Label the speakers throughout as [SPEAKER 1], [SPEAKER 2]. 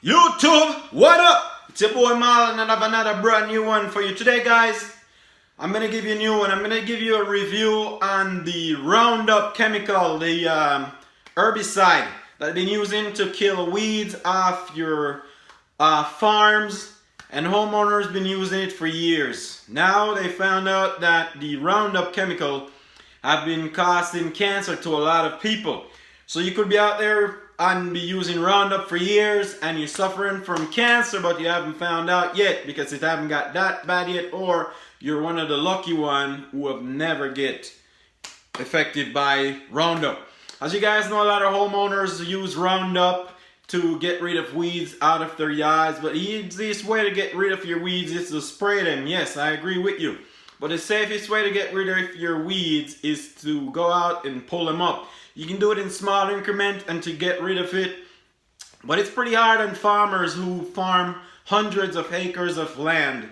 [SPEAKER 1] YouTube, what up? It's your boy Marlon and I have another brand new one for you today, guys. I'm gonna give you a new one. I'm gonna give you a review on the Roundup chemical, the herbicide that I've been using to kill weeds off your farms, and homeowners been using it for years. Now they found out that the Roundup chemical have been causing cancer to a lot of people. So you could be out there and be using Roundup for years and you're suffering from cancer, but you haven't found out yet because it haven't got that bad yet, or you're one of the lucky one who have never get affected by Roundup. As you guys know, a lot of homeowners use Roundup to get rid of weeds out of their yards, but the easiest way to get rid of your weeds is to spray them. Yes, I agree with you. But the safest way to get rid of your weeds is to go out and pull them up. You can do it in small increments and to get rid of it. But it's pretty hard on farmers who farm hundreds of acres of land.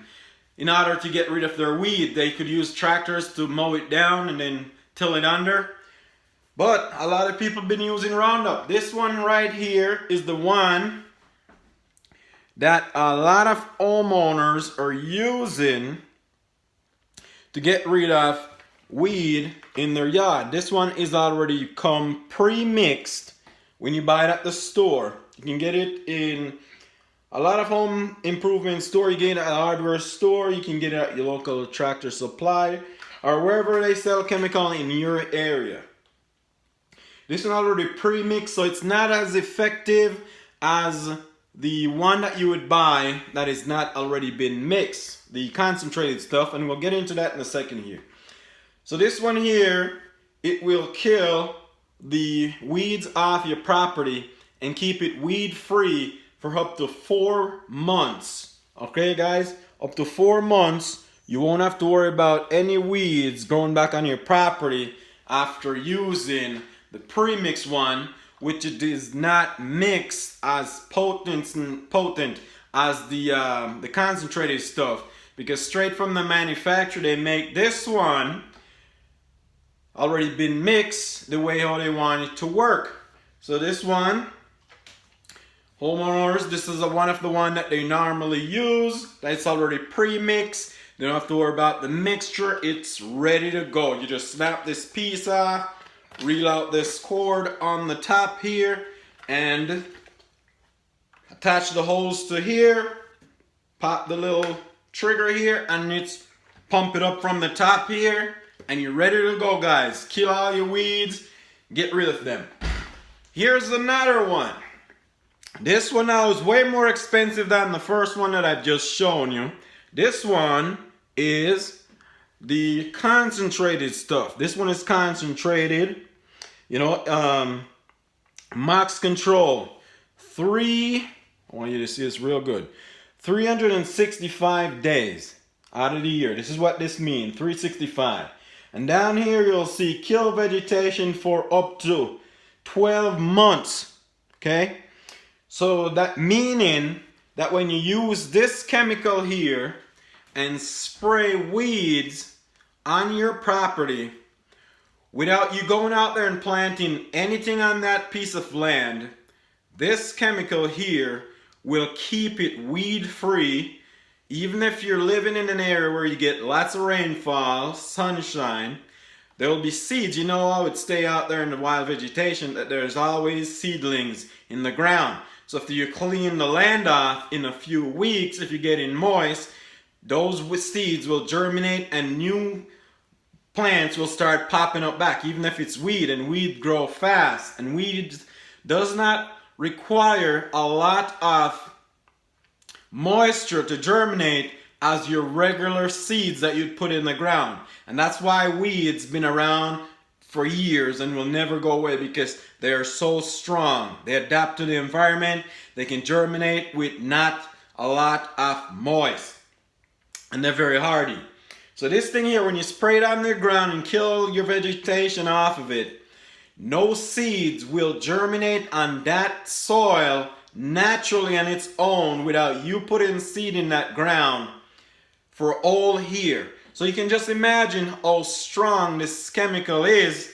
[SPEAKER 1] In order to get rid of their weed, they could use tractors to mow it down and then till it under. But a lot of people have been using Roundup. This one right here is the one that a lot of homeowners are using to get rid of weed in their yard. This one is already come pre-mixed when you buy it at the store. You can get it in a lot of home improvement store. You get it at a hardware store. You can get it at your local tractor supply or wherever they sell chemical in your area. This one already pre-mixed, so it's not as effective as the one that you would buy that is not already been mixed, the concentrated stuff, and we'll get into that in a second here. So this one here, it will kill the weeds off your property and keep it weed free for up to 4 months. Okay guys, up to 4 months you won't have to worry about any weeds growing back on your property after using the pre-mixed one, which it is not mixed as potent as the concentrated stuff, because straight from the manufacturer they make this one already been mixed the way how they want it to work. So this one, homeowners, this is one of the one that they normally use. That's already pre-mixed. They don't have to worry about the mixture. It's ready to go. You just snap this piece off, reel out this cord on the top here, and attach the hose to here. Pop the little trigger here, and it's pump it up from the top here. And you're ready to go, guys. Kill all your weeds, get rid of them. Here's another one. This one now is way more expensive than the first one that I've just shown you. This one is the concentrated stuff. This one is concentrated. You know, max control. I want you to see this real good. 365 days out of the year. This is what this means, 365. And down here you'll see kill vegetation for up to 12 months. Okay? So that meaning that when you use this chemical here and spray weeds on your property without you going out there and planting anything on that piece of land, this chemical here will keep it weed free. Even if you're living in an area where you get lots of rainfall, sunshine, there will be seeds. You know how it stay out there in the wild vegetation that there's always seedlings in the ground. So if you clean the land off in a few weeks, if you're getting moist, those seeds will germinate and new plants will start popping up back, even if it's weed, and weed grow fast. And weed does not require a lot of moisture to germinate as your regular seeds that you'd put in the ground. And that's why weeds been around for years and will never go away, because they are so strong. They adapt to the environment. They can germinate with not a lot of moist, and they're very hardy. So this thing here, when you spray it on the ground and kill your vegetation off of it, no seeds will germinate on that soil naturally on its own without you putting seed in that ground for all year. So you can just imagine how strong this chemical is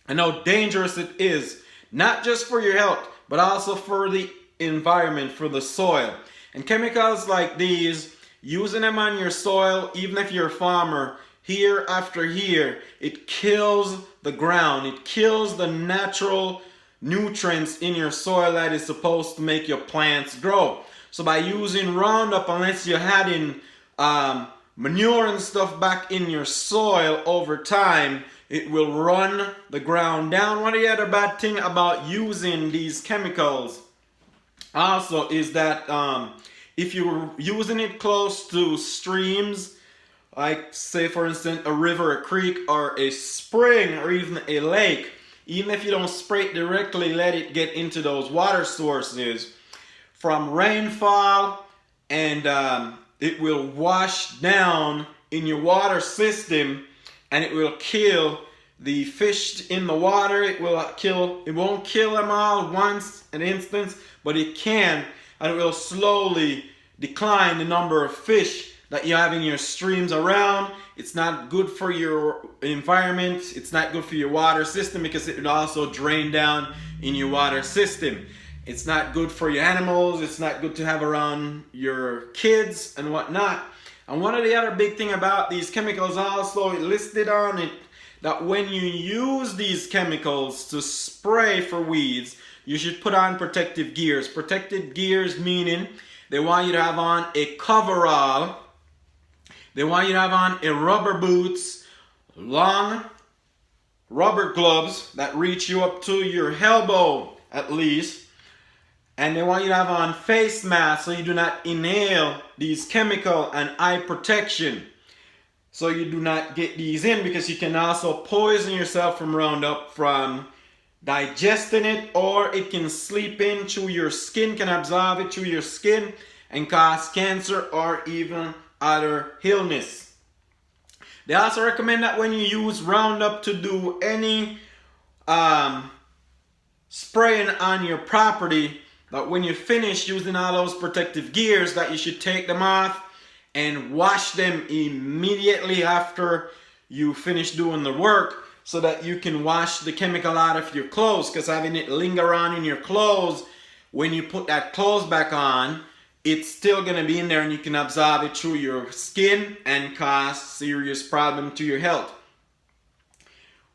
[SPEAKER 1] and how dangerous it is, not just for your health, but also for the environment for the soil. And chemicals like these, using them on your soil, even if you're a farmer, year after year, it kills the ground. It kills the natural nutrients in your soil that is supposed to make your plants grow. So by using Roundup, unless you're adding manure and stuff back in your soil over time, it will run the ground down. One of the other bad thing about using these chemicals also is that if you're using it close to streams, like say for instance a river, a creek, or a spring, or even a lake, even if you don't spray it directly, let it get into those water sources from rainfall, and it will wash down in your water system, and it will kill the fish in the water. It won't kill them all once an instance, but it can, and it will slowly decline the number of fish that you have in your streams around. It's not good for your environment. It's not good for your water system because it will also drain down in your water system. It's not good for your animals. It's not good to have around your kids and whatnot. And one of the other big thing about these chemicals also, it listed on it that when you use these chemicals to spray for weeds, you should put on protective gears. Protective gears meaning they want you to have on a coverall. They want you to have on a rubber boots, long rubber gloves that reach you up to your elbow at least. And they want you to have on face masks so you do not inhale these chemical and eye protection. So you do not get these in, because you can also poison yourself from Roundup from digesting it, or it can sleep in through your skin, can absorb it through your skin and cause cancer or even other illness. They also recommend that when you use Roundup to do any spraying on your property, that when you finish using all those protective gears, that you should take them off and wash them immediately after you finish doing the work, so that you can wash the chemical out of your clothes, because having it linger on in your clothes, when you put that clothes back on, it's still going to be in there and you can absorb it through your skin and cause serious problem to your health.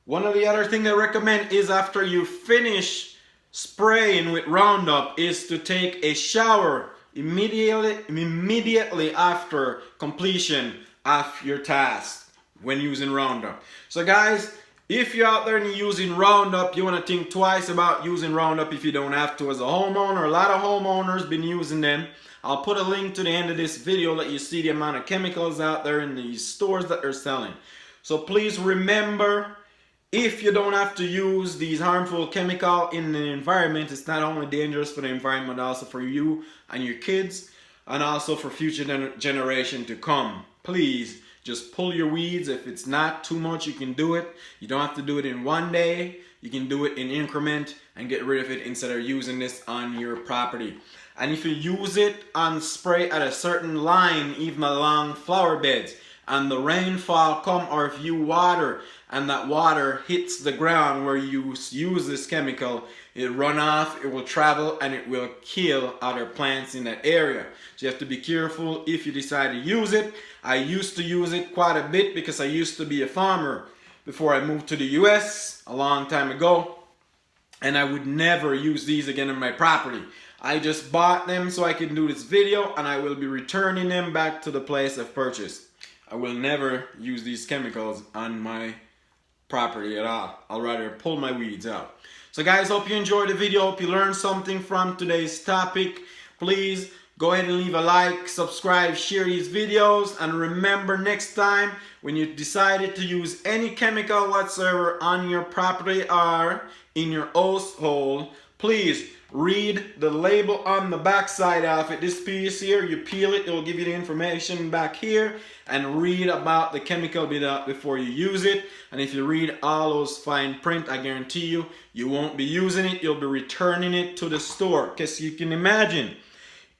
[SPEAKER 1] One of the other things I recommend is after you finish spraying with Roundup is to take a shower immediately after completion of your task when using Roundup. So guys, if you're out there and you're using Roundup, you want to think twice about using Roundup if you don't have to. As a homeowner, a lot of homeowners been using them. I'll put a link to the end of this video, let you see the amount of chemicals out there in these stores that they're selling. So please remember, if you don't have to use these harmful chemicals in the environment, it's not only dangerous for the environment, but also for you and your kids, and also for future generation to come. Please just pull your weeds. If it's not too much, you can do it. You don't have to do it in one day. You can do it in increment and get rid of it instead of using this on your property. And if you use it on spray at a certain line, even along flower beds, and the rainfall come, or if you water and that water hits the ground where you use this chemical, it run off, it will travel, and it will kill other plants in that area. So you have to be careful if you decide to use it. I used to use it quite a bit because I used to be a farmer before I moved to the US a long time ago, and I would never use these again on my property. I just bought them so I can do this video, and I will be returning them back to the place of purchase. I will never use these chemicals on my property at all. I'll rather pull my weeds out. So guys, hope you enjoyed the video. Hope you learned something from today's topic. Please go ahead and leave a like, subscribe, share these videos, and remember, next time when you decided to use any chemical whatsoever on your property or in your household, please read the label on the back side of it. This piece here, you peel it, it will give you the information back here, and read about the chemical before you use it. And if you read all those fine print, I guarantee you, you won't be using it. You'll be returning it to the store. Because you can imagine,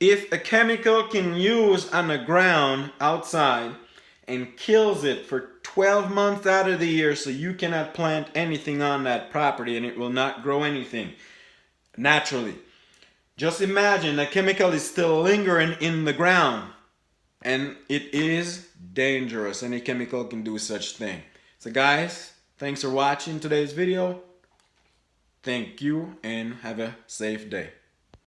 [SPEAKER 1] if a chemical can use on the ground outside and kills it for 12 months out of the year, so you cannot plant anything on that property and it will not grow anything naturally. Just imagine that chemical is still lingering in the ground. And it is dangerous. Any chemical can do such thing. So guys, thanks for watching today's video. Thank you and have a safe day.